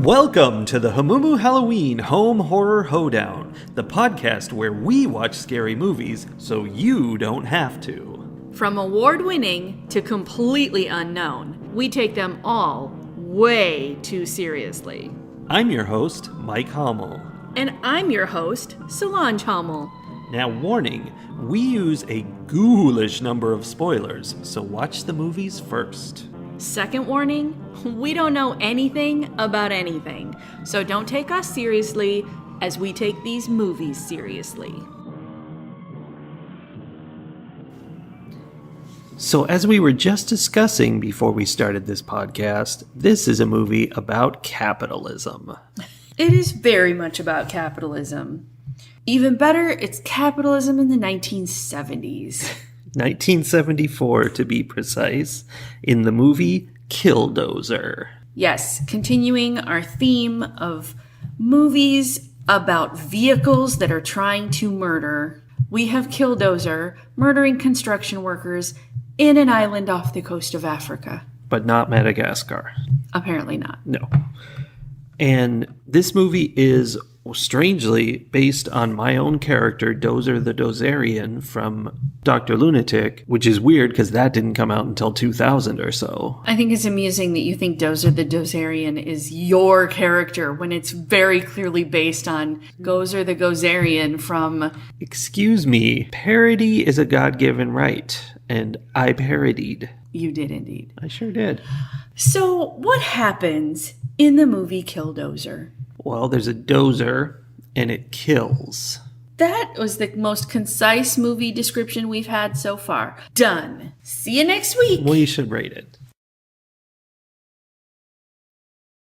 Welcome to the Hamumu Halloween Home Horror Hoedown, the podcast where we watch scary movies so you don't have to. From award-winning to completely unknown, we take them all way too seriously. I'm your host, Mike Hummel. And I'm your host, Solange Hummel. Now, warning, we use a ghoulish number of spoilers, so watch the movies first. Second warning, we don't know anything about anything, so don't take us seriously as we take these movies seriously. So as we were just discussing before we started this podcast, this is a movie about capitalism. It is very much about capitalism. Even better, it's capitalism in the 1970s. 1974 to be precise, in the movie Killdozer. Yes, continuing our theme of movies about vehicles that are trying to murder, we have Killdozer murdering construction workers in an island off the coast of Africa. But not Madagascar. Apparently not. No. And this movie is strangely based on my own character, Dozer the Dozerian from Dr. Lunatic, which is weird because that didn't come out until 2000 or so. I think it's amusing that you think Dozer the Dozerian is your character when it's very clearly based on Gozer the Gozerian from... Excuse me, parody is a God-given right, and I parodied. You did indeed. I sure did. So what happens in the movie Killdozer? Well, there's a dozer, and it kills. That was the most concise movie description we've had so far. Done. See you next week. Well, you should rate it.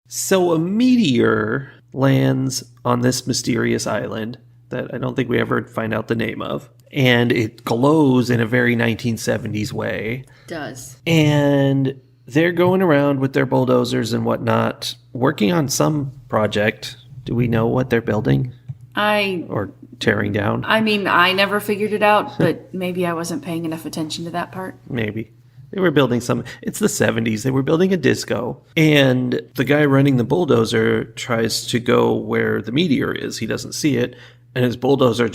So a meteor lands on this mysterious island that I don't think we ever find out the name of. And it glows in a very 1970s way. Does. And they're going around with their bulldozers and whatnot, working on some project. Do we know what they're building? Or tearing down? I mean, I never figured it out, but maybe I wasn't paying enough attention to that part. Maybe. They were building some... It's the 70s. They were building a disco. And the guy running the bulldozer tries to go where the meteor is. He doesn't see it. And his bulldozer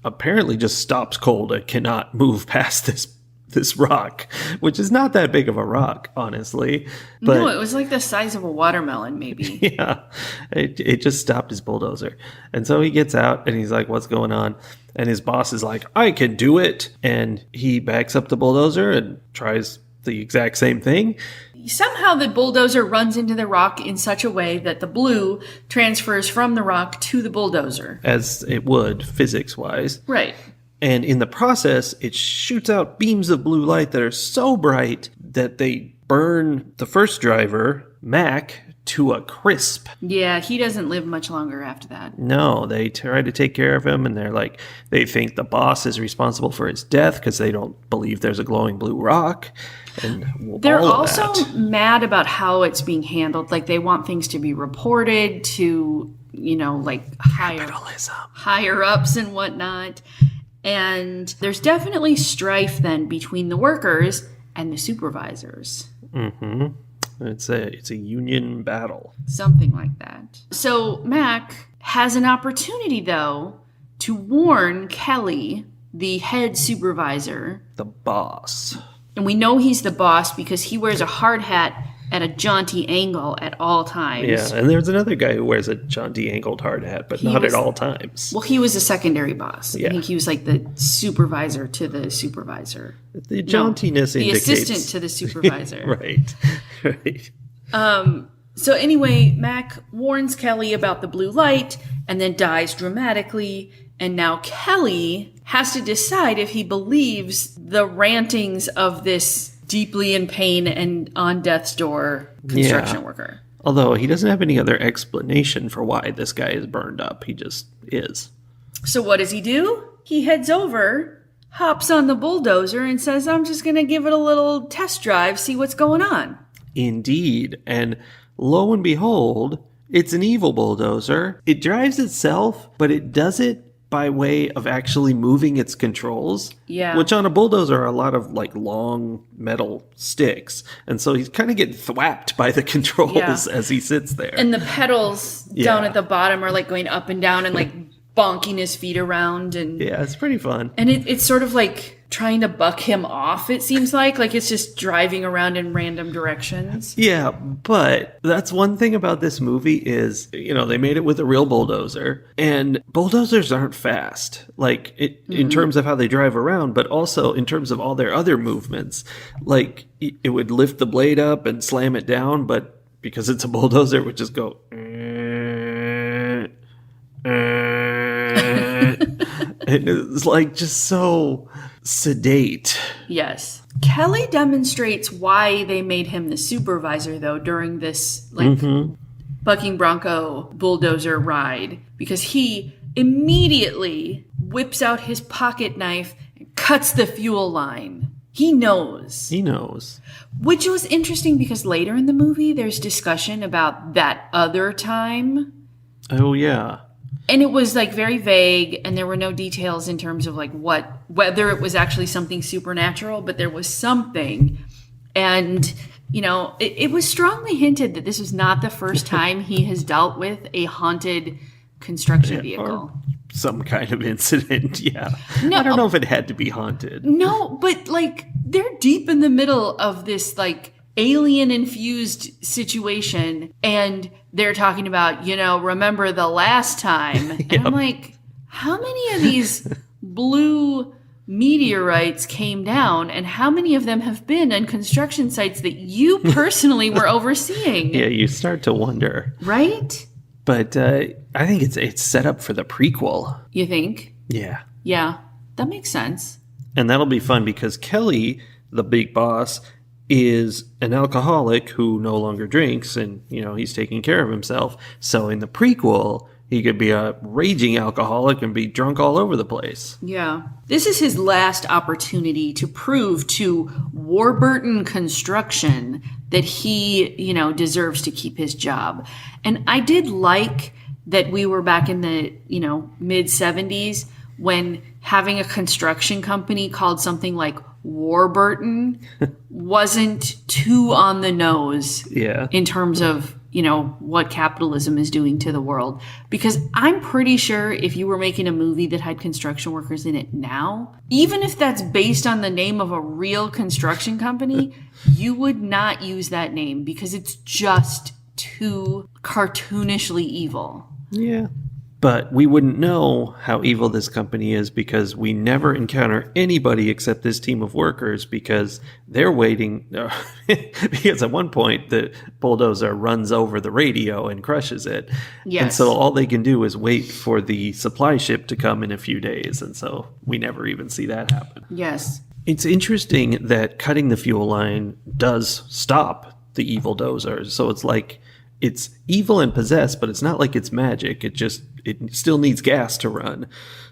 apparently just stops cold and cannot move past this rock, which is not that big of a rock, honestly. But, no, it was like the size of a watermelon, maybe. Yeah, it just stopped his bulldozer. And so he gets out and he's like, what's going on? And his boss is like, I can do it. And he backs up the bulldozer and tries the exact same thing. Somehow the bulldozer runs into the rock in such a way that the blue transfers from the rock to the bulldozer. As it would, physics-wise. Right. And in the process, it shoots out beams of blue light that are so bright that they burn the first driver, Mac, to a crisp. Yeah, he doesn't live much longer after that. No, they try to take care of him, and they think the boss is responsible for his death because they don't believe there's a glowing blue rock. And they're also mad about how it's being handled. Like, they want things to be reported to, higher ups and whatnot. And there's definitely strife then between the workers and the supervisors. Mm-hmm. It's a union battle. Something like that. So Mac has an opportunity, though, to warn Kelly, the head supervisor. The boss. And we know he's the boss because he wears a hard hat at a jaunty angle at all times. Yeah, and there's another guy who wears a jaunty angled hard hat, but not at all times. Well, he was a secondary boss. Yeah. I think he was like the supervisor to the supervisor. The jauntiness indicates... The assistant to the supervisor. Right. So anyway, Mac warns Kelly about the blue light and then dies dramatically. And now Kelly has to decide if he believes the rantings of this deeply in pain and on death's door construction worker. Although he doesn't have any other explanation for why this guy is burned up. He just is. So what does he do? He heads over, hops on the bulldozer, and says, I'm just going to give it a little test drive, see what's going on. Indeed. And lo and behold, it's an evil bulldozer. It drives itself, but it does it by way of actually moving its controls. Yeah. Which on a bulldozer are a lot of like long metal sticks. And so he's kind of getting thwapped by the controls as he sits there. And the pedals down at the bottom are like going up and down and like bonking his feet around. And yeah, it's pretty fun. And it's sort of like trying to buck him off, it seems like. Like it's just driving around in random directions. Yeah, but that's one thing about this movie is, you know, they made it with a real bulldozer. And bulldozers aren't fast, like in terms of how they drive around, but also in terms of all their other movements. Like it would lift the blade up and slam it down, but because it's a bulldozer, it would just go... It's like just so sedate. Yes. Kelly demonstrates why they made him the supervisor, though, during this like bucking bronco bulldozer ride, because he immediately whips out his pocket knife and cuts the fuel line. He knows. He knows. Which was interesting because later in the movie, there's discussion about that other time. Oh, yeah. And it was like very vague, and there were no details in terms of like whether it was actually something supernatural, but there was something. And, you know, it was strongly hinted that this was not the first time he has dealt with a haunted construction vehicle. Or some kind of incident, yeah. No, I don't know if it had to be haunted. No, but like they're deep in the middle of this like alien-infused situation, and they're talking about, you know, remember the last time. And I'm like, how many of these blue meteorites came down, and how many of them have been on construction sites that you personally were overseeing? Yeah, you start to wonder. Right? But I think it's set up for the prequel. You think? Yeah. Yeah, that makes sense. And that'll be fun because Kelly, the big boss, is an alcoholic who no longer drinks, and, you know, he's taking care of himself. So in the prequel, he could be a raging alcoholic and be drunk all over the place. Yeah. This is his last opportunity to prove to Warburton Construction that he, you know, deserves to keep his job. And I did like that we were back in the, you know, mid-70s when having a construction company called something like Warburton wasn't too on the nose in terms of, you know, what capitalism is doing to the world. Because I'm pretty sure if you were making a movie that had construction workers in it now, even if that's based on the name of a real construction company, you would not use that name because it's just too cartoonishly evil. Yeah. But we wouldn't know how evil this company is because we never encounter anybody except this team of workers because they're waiting. Because at one point, the bulldozer runs over the radio and crushes it. Yes. And so all they can do is wait for the supply ship to come in a few days. And so we never even see that happen. Yes. It's interesting that cutting the fuel line does stop the evil dozer. So it's like it's evil and possessed, but it's not like it's magic. It still needs gas to run.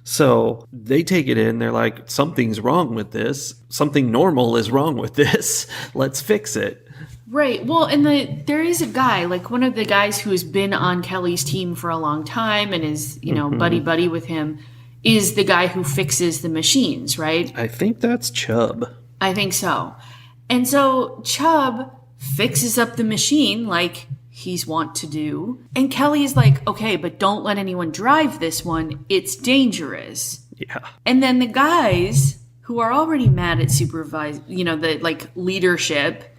So they take it in. They're like, something's wrong with this. Something normal is wrong with this. Let's fix it. Right. Well, and there is a guy, like one of the guys who has been on Kelly's team for a long time and is, you know, buddy with him, is the guy who fixes the machines, right? I think that's Chubb. I think so. And so Chubb fixes up the machine like he's wont to do. And Kelly is like, okay, but don't let anyone drive this one. It's dangerous. Yeah. And then the guys who are already mad at the like leadership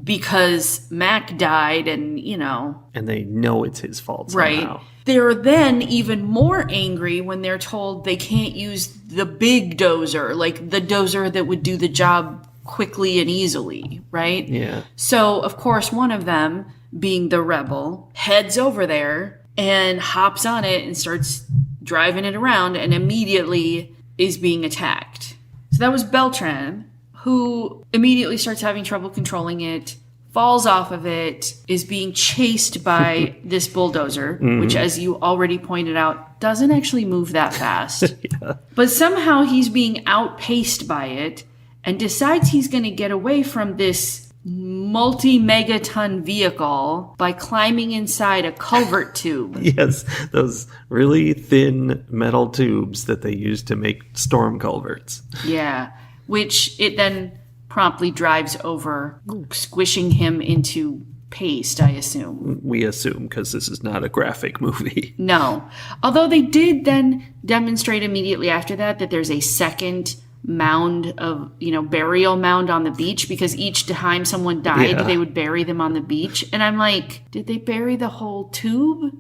because Mac died and, you know. And they know it's his fault somehow. Right. They're then even more angry when they're told they can't use the big dozer, like the dozer that would do the job quickly and easily, right? Yeah. So, of course, one of them, being the rebel, heads over there and hops on it and starts driving it around and immediately is being attacked. So that was Beltran, who immediately starts having trouble controlling it, falls off of it, is being chased by this bulldozer, which, as you already pointed out, doesn't actually move that fast. Yeah. But somehow he's being outpaced by it and decides he's going to get away from this multi-megaton vehicle by climbing inside a culvert tube. Yes, those really thin metal tubes that they use to make storm culverts. Yeah, which it then promptly drives over, squishing him into paste, I assume. We assume, because this is not a graphic movie. No. Although they did then demonstrate immediately after that there's a second mound of, burial mound on the beach, because each time someone died, they would bury them on the beach. And I'm like, did they bury the whole tube?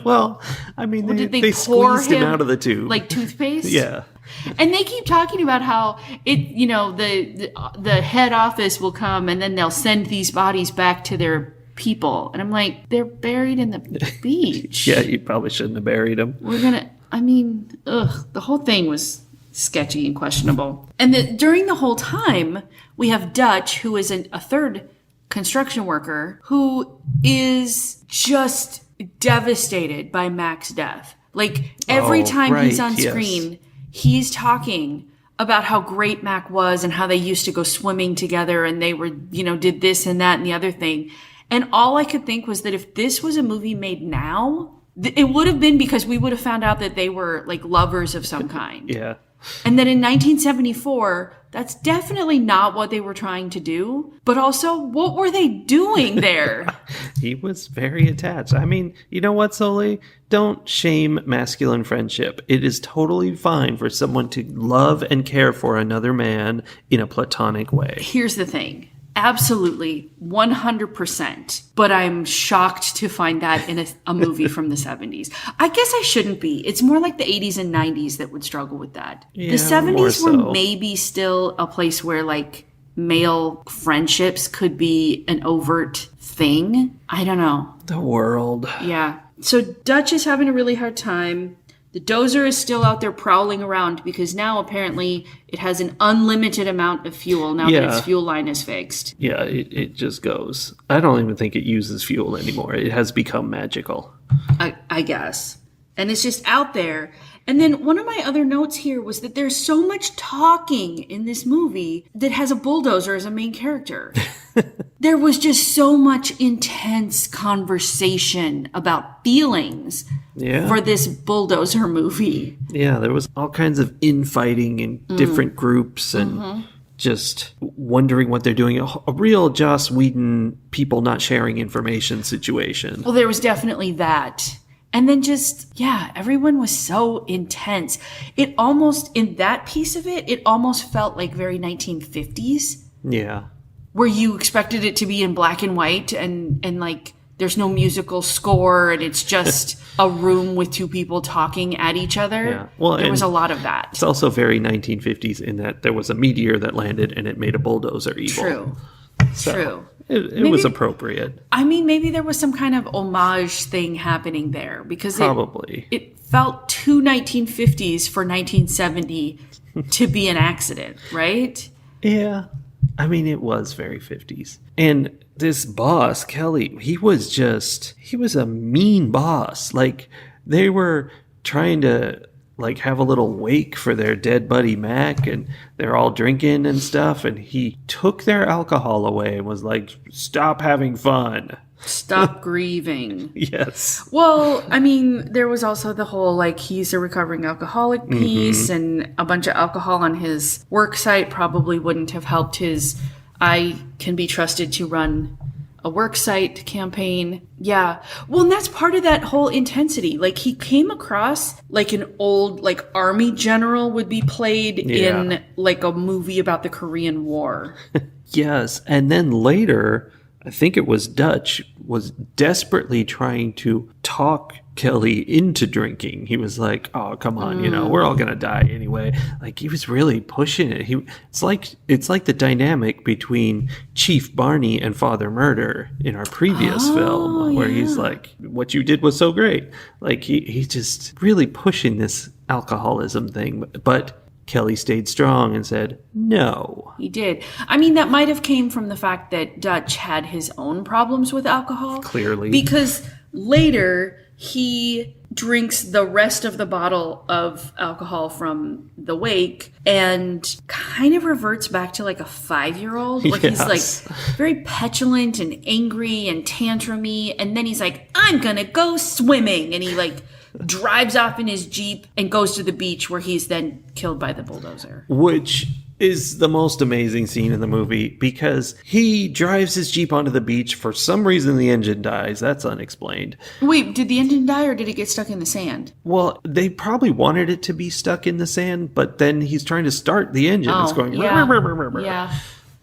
Well, I mean, they pour squeezed him out of the tube. Like toothpaste? Yeah. And they keep talking about how the head office will come and then they'll send these bodies back to their people. And I'm like, they're buried in the beach. Yeah, you probably shouldn't have buried them. The whole thing was sketchy and questionable. And during the whole time, we have Dutch, who is a third construction worker, who is just devastated by Mac's death. Like, every time he's on screen, he's talking about how great Mac was and how they used to go swimming together and they were, did this and that and the other thing. And all I could think was that if this was a movie made now, it would have been because we would have found out that they were like lovers of some kind. Yeah. And then in 1974, that's definitely not what they were trying to do. But also, what were they doing there? He was very attached. I mean, you know what, Soli? Don't shame masculine friendship. It is totally fine for someone to love and care for another man in a platonic way. Here's the thing. Absolutely, 100%. But I'm shocked to find that in a movie from the 70s. I guess I shouldn't be. It's more like the 80s and 90s that would struggle with that. Yeah, the 70s more so. were maybe still a place where, like, male friendships could be an overt thing. I don't know. The world. Yeah. So Dutch is having a really hard time. The Dozer is still out there prowling around because now apparently it has an unlimited amount of fuel now that its fuel line is fixed. Yeah, it just goes. I don't even think it uses fuel anymore. It has become magical. I guess. And it's just out there. And then one of my other notes here was that there's so much talking in this movie that has a bulldozer as a main character. There was just so much intense conversation about feelings for this bulldozer movie. Yeah, there was all kinds of infighting in different groups and just wondering what they're doing. A real Joss Whedon people not sharing information situation. Well, there was definitely that. And then everyone was so intense. It almost, in that piece of it, it almost felt like very 1950s. Yeah. Where you expected it to be in black and white and like there's no musical score and it's just a room with two people talking at each other. Yeah. Well, there was a lot of that. It's also very 1950s in that there was a meteor that landed and it made a bulldozer evil. True. So it was appropriate. I mean, maybe there was some kind of homage thing happening there because Probably. It felt too 1950s for 1970 to be an accident, right? Yeah. I mean, it was very 50s. And this boss, Kelly, he was a mean boss. Like, they were trying to, like, have a little wake for their dead buddy Mac, and they're all drinking and stuff, and he took their alcohol away and was like, stop having fun. Stop grieving. Yes. Well, I mean, there was also the whole, like, he's a recovering alcoholic piece, and a bunch of alcohol on his work site probably wouldn't have helped his I can be trusted to run a work site campaign. Yeah. Well, and that's part of that whole intensity. Like, he came across like an old, like, army general would be played in, like, a movie about the Korean War. Yes. And then later, I think it was Dutch, was desperately trying to talk Kelly into drinking. He was like, oh, come on, we're all going to die anyway. Like, he was really pushing it. It's like the dynamic between Chief Barney and Father Murder in our previous film, where he's like, what you did was so great. Like, he's just really pushing this alcoholism thing. But Kelly stayed strong and said, no. He did. I mean, that might have came from the fact that Dutch had his own problems with alcohol. Clearly. Because later, he drinks the rest of the bottle of alcohol from the wake and kind of reverts back to like a 5-year-old where he's like very petulant and angry and tantrumy. And then he's like, I'm going to go swimming. And he like drives off in his Jeep and goes to the beach where he's then killed by the bulldozer. Which is the most amazing scene in the movie because he drives his Jeep onto the beach. For some reason, the engine dies. That's unexplained. Wait, did the engine die or did it get stuck in the sand? Well, they probably wanted it to be stuck in the sand, but then he's trying to start the engine. It's going... Yeah.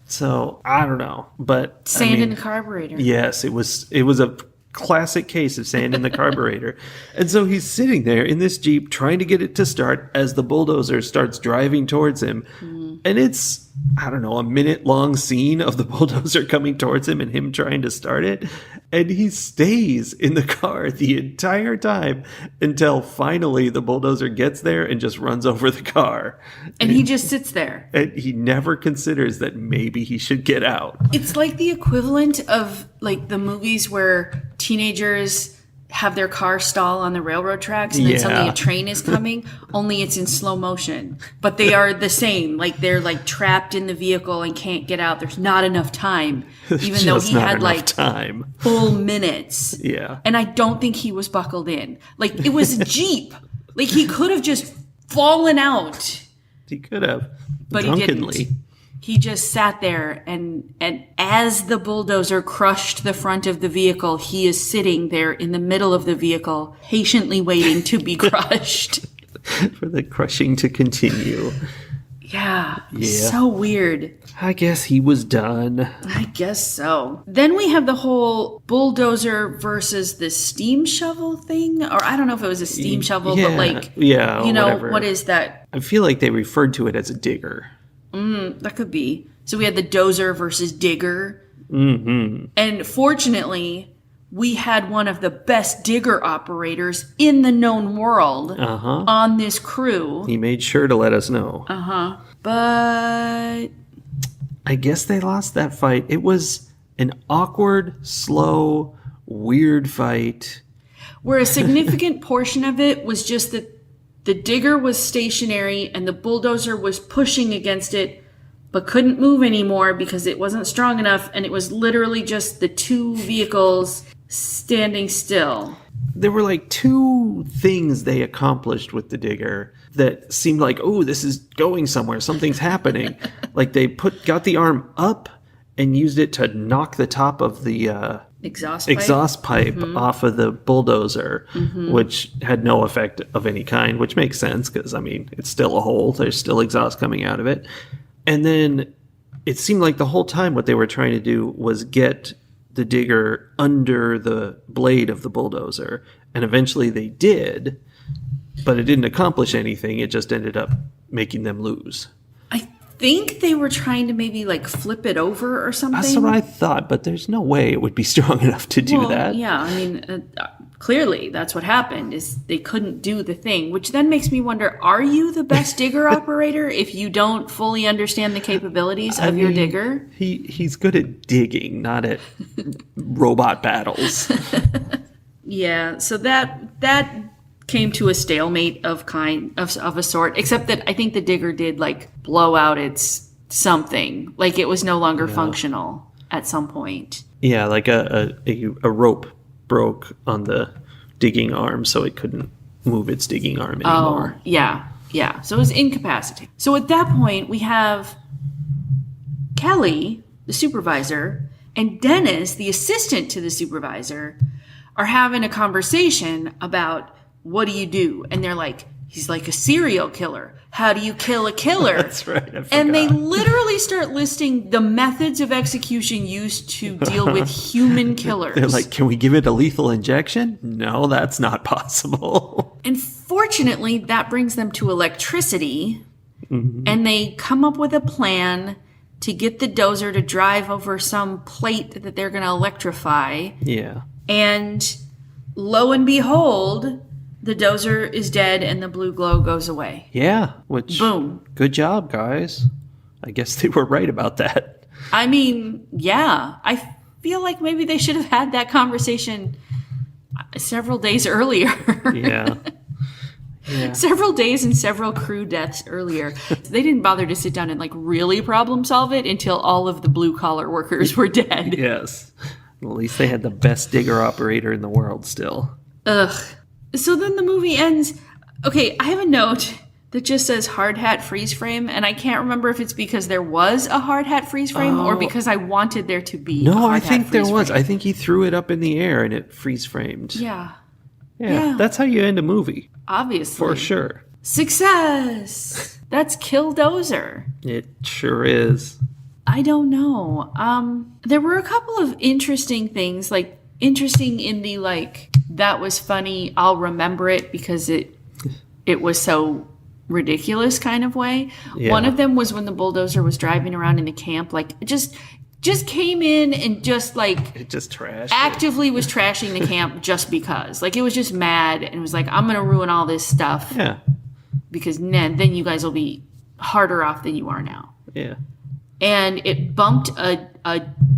So, I don't know. But sand in the carburetor. Yes, it was a classic case of sand in the carburetor. And so he's sitting there in this Jeep trying to get it to start as the bulldozer starts driving towards him. And it's, I don't know, a minute-long scene of the bulldozer coming towards him and him trying to start it. And he stays in the car the entire time until finally the bulldozer gets there and just runs over the car. And he just sits there. And he never considers that maybe he should get out. It's like the equivalent of like the movies where teenagers have their car stall on the railroad tracks and then suddenly a train is coming, only it's in slow motion. But they are the same. Like they're like trapped in the vehicle and can't get out. There's not enough time. Even though he had like full minutes. Yeah. And I don't think he was buckled in. Like it was a Jeep. Like he could have just fallen out. He could have. But drunkenly. He didn't. He just sat there, and as the bulldozer crushed the front of the vehicle, he is sitting there in the middle of the vehicle, patiently waiting to be crushed. For the crushing to continue. Yeah. So weird. I guess he was done. I guess so. Then we have the whole bulldozer versus the steam shovel thing. Or I don't know if it was a steam shovel, but like, you know, whatever. What is that? I feel like they referred to it as a digger. That could be. So we had the dozer versus digger. Mm-hmm. And fortunately, we had one of the best digger operators in the known world on this crew. He made sure to let us know. But I guess they lost that fight. It was an awkward, slow, weird fight. Where a significant portion of it was just that the digger was stationary and the bulldozer was pushing against it, but couldn't move anymore because it wasn't strong enough. And it was literally just the two vehicles standing still. There were like two things they accomplished with the digger that seemed like, oh, this is going somewhere. Something's happening. Like they got the arm up and used it to knock the top of the exhaust pipe off of the bulldozer, which had no effect of any kind, which makes sense because, I mean, it's still a hole. There's still exhaust coming out of it. And then it seemed like the whole time what they were trying to do was get the digger under the blade of the bulldozer. And eventually they did, but it didn't accomplish anything. It just ended up making them lose. I think they were trying to maybe like flip it over or something. That's what I thought, but there's no way it would be strong enough to do that. Yeah, I mean, clearly that's what happened is they couldn't do the thing, which then makes me wonder, are you the best digger operator if you don't fully understand the capabilities of your digger? He's good at digging, not at robot battles. Yeah, so that came to a stalemate of a sort, except that I think the digger did like blow out its something. Like it was no longer functional at some point. Yeah, like a rope broke on the digging arm, so it couldn't move its digging arm anymore. Oh, yeah. So it was incapacitated. So at that point, we have Kelly, the supervisor, and Dennis, the assistant to the supervisor, are having a conversation about what do you do? And they're like, he's like a serial killer. How do you kill a killer? That's right. I forgot. And they literally start listing the methods of execution used to deal with human killers. They're like, can we give it a lethal injection? No, that's not possible. And fortunately, that brings them to electricity. And they come up with a plan to get the dozer to drive over some plate that they're going to electrify. Yeah. And lo and behold, the dozer is dead and the blue glow goes away. Yeah, which... Boom. Good job, guys. I guess they were right about that. I mean, yeah. I feel like maybe they should have had that conversation. several days earlier. Yeah. Yeah. Several days and several crew deaths earlier. They didn't bother to sit down and like really problem solve it until all of the blue collar workers were dead. Yes. At least they had the best digger operator in the world still. Ugh. So then the movie ends. Okay, I have a note that just says hard hat freeze frame, and I can't remember if it's because there was a hard hat freeze frame or because I wanted there to be a No, hard I hat think there freeze was. frame. I think he threw it up in the air and it freeze framed. Yeah. Yeah. That's how you end a movie. Obviously. For sure. Success! That's Killdozer. It sure is. I don't know. There were a couple of interesting things, like interesting in the like that was funny, I'll remember it because it was so ridiculous kind of way. Yeah. One of them was when the bulldozer was driving around in the camp, like just came in and just like It just trashed. actively was trashing the camp just because. Like it was just mad and was like, I'm gonna ruin all this stuff Yeah. because then you guys will be harder off than you are now. Yeah. And it bumped a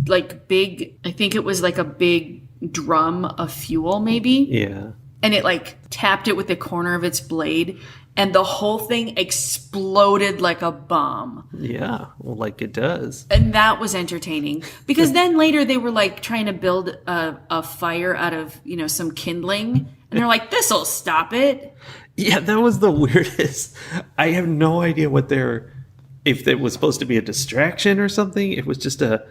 like big, I think it was like a big drum of fuel maybe. Yeah. And it like tapped it with the corner of its blade and the whole thing exploded like a bomb. Yeah. Well, like it does. And that was entertaining because then later they were like trying to build a fire out of, some kindling. And they're like, this'll stop it. Yeah, that was the weirdest. I have no idea if it was supposed to be a distraction or something. It was just a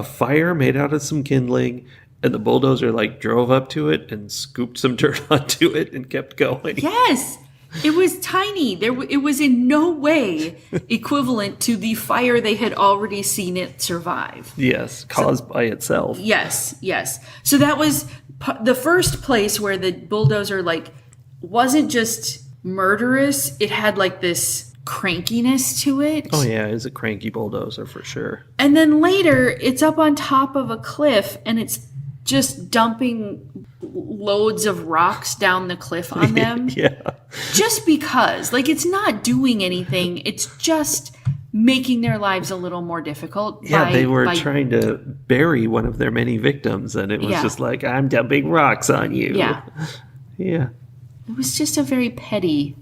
fire made out of some kindling, and the bulldozer like drove up to it and scooped some dirt onto it and kept going. Yes. It was tiny. It was in no way equivalent to the fire they had already seen it survive. Yes, caused by itself. Yes. So that was the first place where the bulldozer like wasn't just murderous. It had like this crankiness to it. Oh yeah, it's a cranky bulldozer for sure. And then later, it's up on top of a cliff and it's just dumping loads of rocks down the cliff on them. Yeah. Just because. Like, it's not doing anything. It's just making their lives a little more difficult. Yeah, they were trying to bury one of their many victims, and it was just like, I'm dumping rocks on you. Yeah. Yeah. It was just a very petty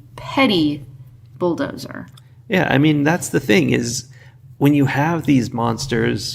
bulldozer. Yeah, I mean, that's the thing is when you have these monsters,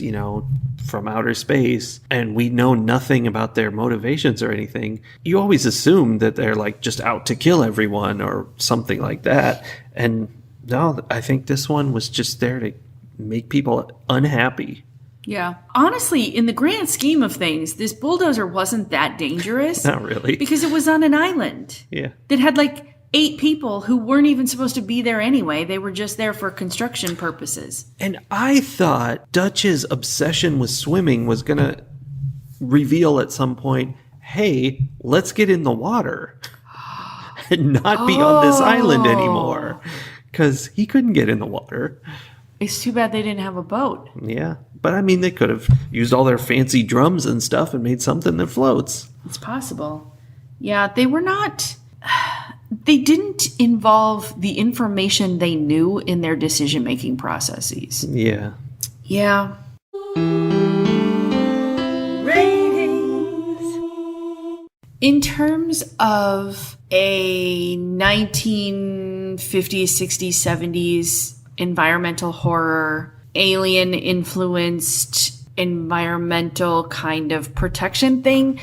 from outer space, and we know nothing about their motivations or anything, you always assume that they're like just out to kill everyone or something like that. And no, I think this one was just there to make people unhappy. Yeah. Honestly, in the grand scheme of things, this bulldozer wasn't that dangerous. Not really. Because it was on an island. Yeah. That had like 8 people who weren't even supposed to be there anyway. They were just there for construction purposes. And I thought Dutch's obsession with swimming was going to reveal at some point, hey, let's get in the water and not be on this island anymore. Because he couldn't get in the water. It's too bad they didn't have a boat. Yeah. But I mean, they could have used all their fancy drums and stuff and made something that floats. It's possible. Yeah, they were not... They didn't involve the information they knew in their decision-making processes. Yeah. Yeah. Ratings. In terms of a 1950s, 60s, 70s environmental horror, alien-influenced environmental kind of protection thing,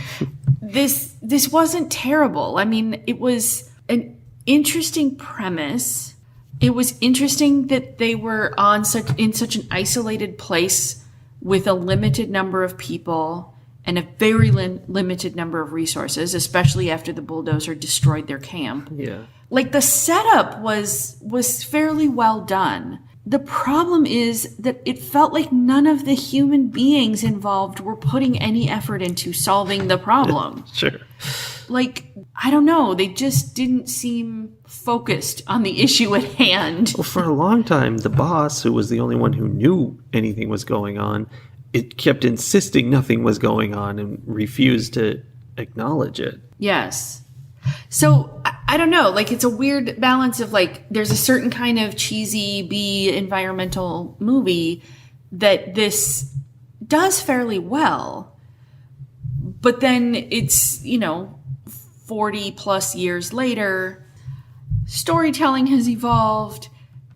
this wasn't terrible. I mean, it was an interesting premise. It was interesting that they were in such an isolated place with a limited number of people and a very limited number of resources, especially after the bulldozer destroyed their camp. Yeah. Like the setup was fairly well done. The problem is that it felt like none of the human beings involved were putting any effort into solving the problem. Sure. Like, I don't know. They just didn't seem focused on the issue at hand. Well, for a long time, the boss, who was the only one who knew anything was going on, it kept insisting nothing was going on and refused to acknowledge it. Yes. So, I don't know. Like, it's a weird balance of, like, there's a certain kind of cheesy B environmental movie that this does fairly well. But then it's, 40 plus years later, storytelling has evolved.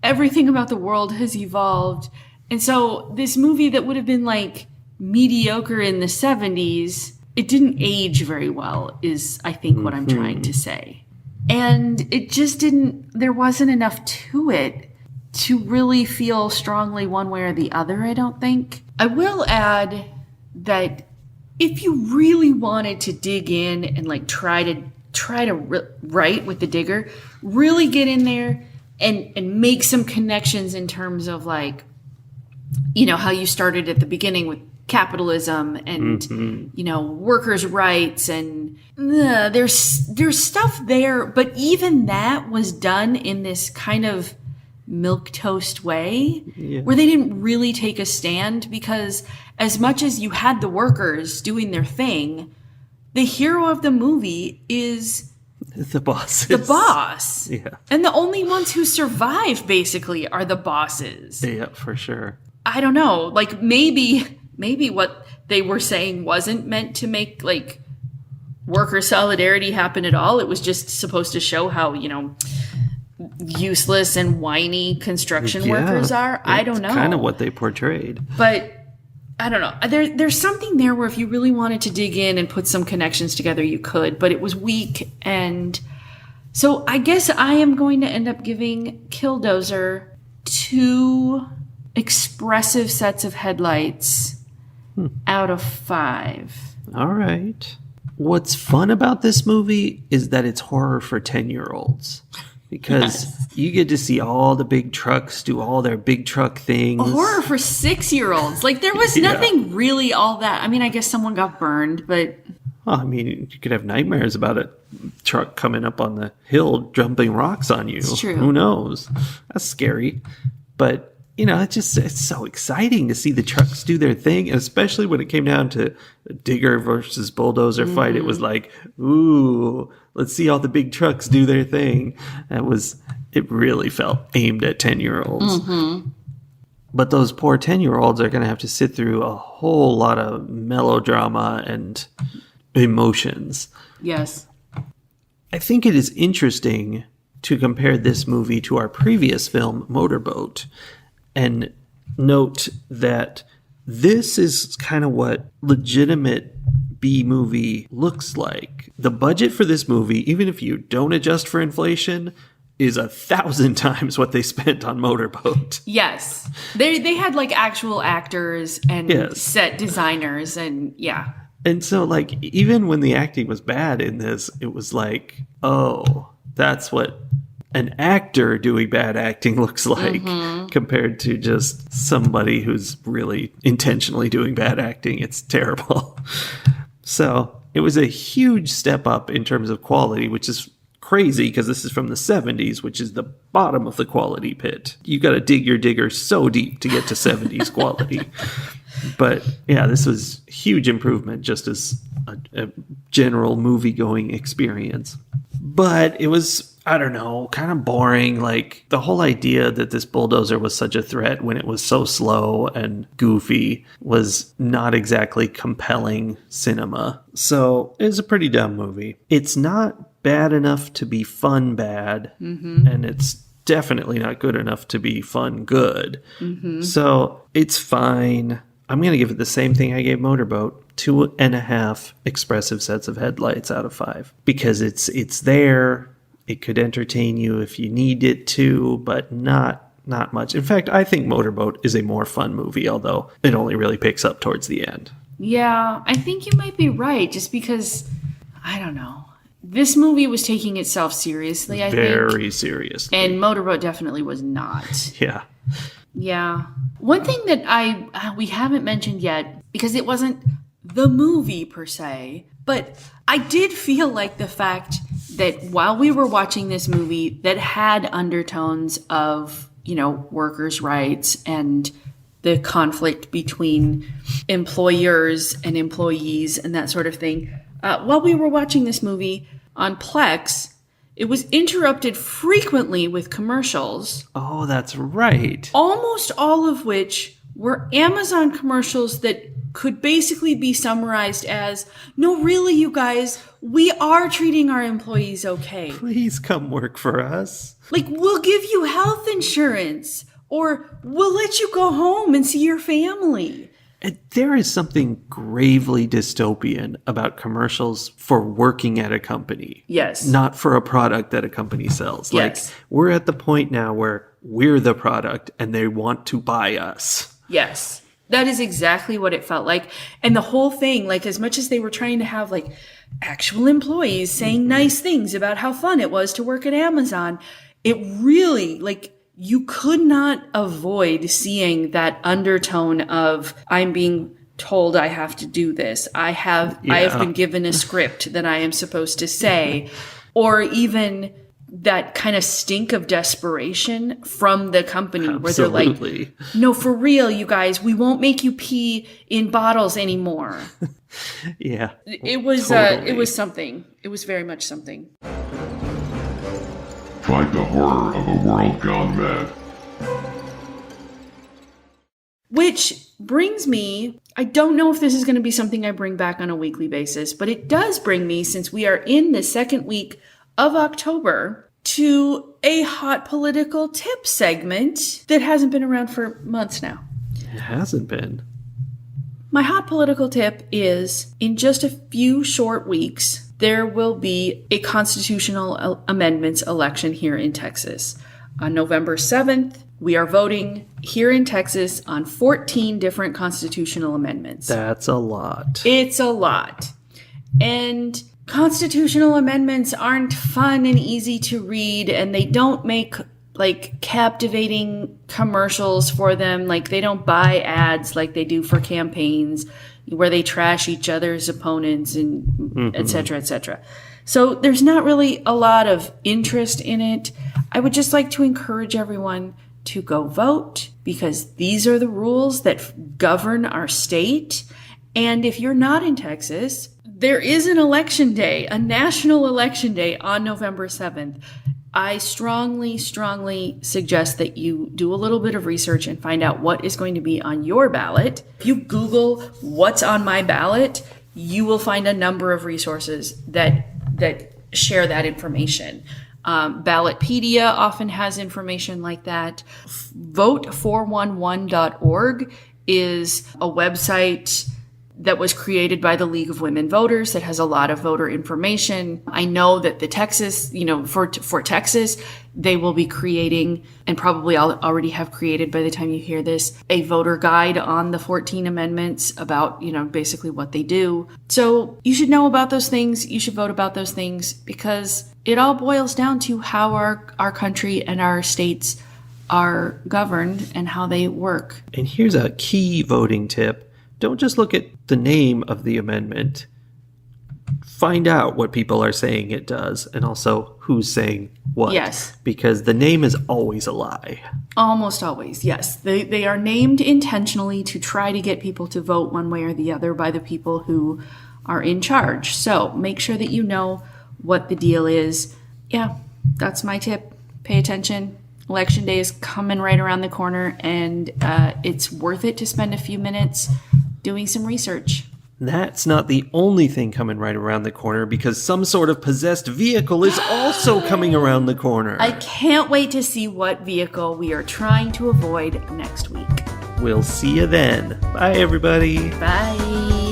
Everything about the world has evolved. And so this movie that would have been like mediocre in the 70s, it didn't age very well, is I think what I'm trying to say. And it just didn't, there wasn't enough to it to really feel strongly one way or the other, I don't think. I will add that if you really wanted to dig in and like try to write with the digger, really get in there and make some connections in terms of like, you know, how you started at the beginning with capitalism and, you know, workers' rights and there's stuff there. But even that was done in this kind of milquetoast way where they didn't really take a stand, because as much as you had the workers doing their thing, the hero of the movie is the boss. The boss. Yeah. And the only ones who survive basically are the bosses. Yeah, for sure. I don't know. Like maybe what they were saying wasn't meant to make like worker solidarity happen at all. It was just supposed to show how, you know, useless and whiny construction workers are. I don't know. Kind of what they portrayed. But I don't know. There's something there where if you really wanted to dig in and put some connections together, you could, but it was weak. And so I guess I am going to end up giving Killdozer 2 expressive sets of headlights out of 5. All right. What's fun about this movie is that it's horror for 10-year-olds. Because you get to see all the big trucks do all their big truck things. A horror for 6-year-olds. Like, there was nothing really all that. I mean, I guess someone got burned, but... Well, I mean, you could have nightmares about a truck coming up on the hill, dumping rocks on you. It's true. Who knows? That's scary. But, you know, it's so exciting to see the trucks do their thing. And especially when it came down to a digger versus bulldozer fight, it was like, ooh... Let's see all the big trucks do their thing. It really felt aimed at 10-year-olds. But those poor 10-year-olds are going to have to sit through a whole lot of melodrama and emotions. Yes. I think it is interesting to compare this movie to our previous film, Motorboat, and note that this is kind of what legitimate B-movie looks like. The budget for this movie, even if you don't adjust for inflation, is 1,000 times what they spent on Motorboat. Yes. They had like actual actors and set designers and And so like even when the acting was bad in this, it was like, oh, that's what an actor doing bad acting looks like compared to just somebody who's really intentionally doing bad acting. It's terrible. So it was a huge step up in terms of quality, which is crazy because this is from the 70s, which is the bottom of the quality pit. You got to dig your digger so deep to get to 70s quality. But yeah, this was huge improvement just as a general movie-going experience. But it was, I don't know, kind of boring. Like the whole idea that this bulldozer was such a threat when it was so slow and goofy was not exactly compelling cinema. So it was a pretty dumb movie. It's not bad enough to be fun bad, and it's definitely not good enough to be fun good. So it's fine. I'm going to give it the same thing I gave Motorboat, 2.5 expressive sets of headlights out of 5. Because it's there. It could entertain you if you need it to, but not much. In fact, I think Motorboat is a more fun movie, although it only really picks up towards the end. Yeah, I think you might be right, just because, I don't know. This movie was taking itself seriously, I think. Very seriously. And Motorboat definitely was not. Yeah. Yeah. One thing that we haven't mentioned yet, because it wasn't the movie per se, but I did feel like the fact that while we were watching this movie that had undertones of, you know, workers' rights and the conflict between employers and employees and that sort of thing, while we were watching this movie on Plex, it was interrupted frequently with commercials. Oh, that's right. Almost all of which were Amazon commercials that could basically be summarized as, no, really, you guys, we are treating our employees okay. Please come work for us. Like, we'll give you health insurance, or we'll let you go home and see your family. And there is something gravely dystopian about commercials for working at a company. Yes. Not for a product that a company sells. Yes. Like, we're at the point now where we're the product and they want to buy us. Yes. That is exactly what it felt like. And the whole thing, like, as much as they were trying to have, like, actual employees saying nice things about how fun it was to work at Amazon, it really, like, you could not avoid seeing that undertone of, I'm being told I have to do this. I have been given a script that I am supposed to say, or even that kind of stink of desperation from the company where they're like, no, for real, you guys, we won't make you pee in bottles anymore. Yeah. It was something. It was very much something. Fight the horror of a world gone mad. Which brings me, I don't know if this is going to be something I bring back on a weekly basis, but it does bring me, since we are in the second week of October, to a hot political tip segment that hasn't been around for months now. It hasn't been. My hot political tip is, in just a few short weeks, there will be a constitutional amendments election here in Texas. On November 7th, we are voting here in Texas on 14 different constitutional amendments. That's a lot. It's a lot. And constitutional amendments aren't fun and easy to read, and they don't make like captivating commercials for them. Like, they don't buy ads like they do for campaigns where they trash each other's opponents and et cetera, et cetera. So there's not really a lot of interest in it. I would just like to encourage everyone to go vote, because these are the rules that govern our state. And if you're not in Texas, there is an election day, a national election day on November 7th. I strongly, strongly suggest that you do a little bit of research and find out what is going to be on your ballot. If you Google what's on my ballot, you will find a number of resources that share that information. Ballotpedia often has information like that. Vote411.org is a website that was created by the League of Women Voters that has a lot of voter information. I know that the Texas, for Texas, they will be creating, and probably already have created by the time you hear this, a voter guide on the 14 amendments about, basically what they do. So you should know about those things. You should vote about those things, because it all boils down to how our country and our states are governed and how they work. And here's a key voting tip. Don't just look at the name of the amendment. Find out what people are saying it does, and also who's saying what. Yes. Because the name is always a lie. Almost always, yes. They are named intentionally to try to get people to vote one way or the other by the people who are in charge. So make sure that you know what the deal is. Yeah, that's my tip. Pay attention. Election day is coming right around the corner, and it's worth it to spend a few minutes doing some research. That's not the only thing coming right around the corner, because some sort of possessed vehicle is also coming around the corner. I can't wait to see what vehicle we are trying to avoid next week. We'll see you then. Bye, everybody. Bye.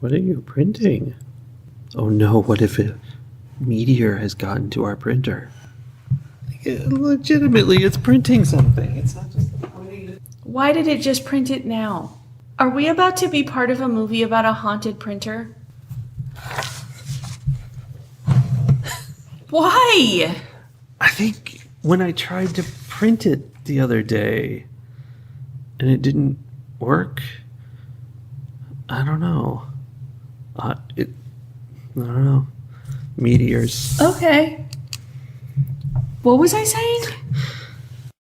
What are you printing? Oh no, what if a meteor has gotten to our printer? Legitimately, it's printing something. It's not just pointing it. Why did it just print it now? Are we about to be part of a movie about a haunted printer? Why? I think when I tried to print it the other day and it didn't work, I don't know. I don't know. Meteors. Okay. What was I saying?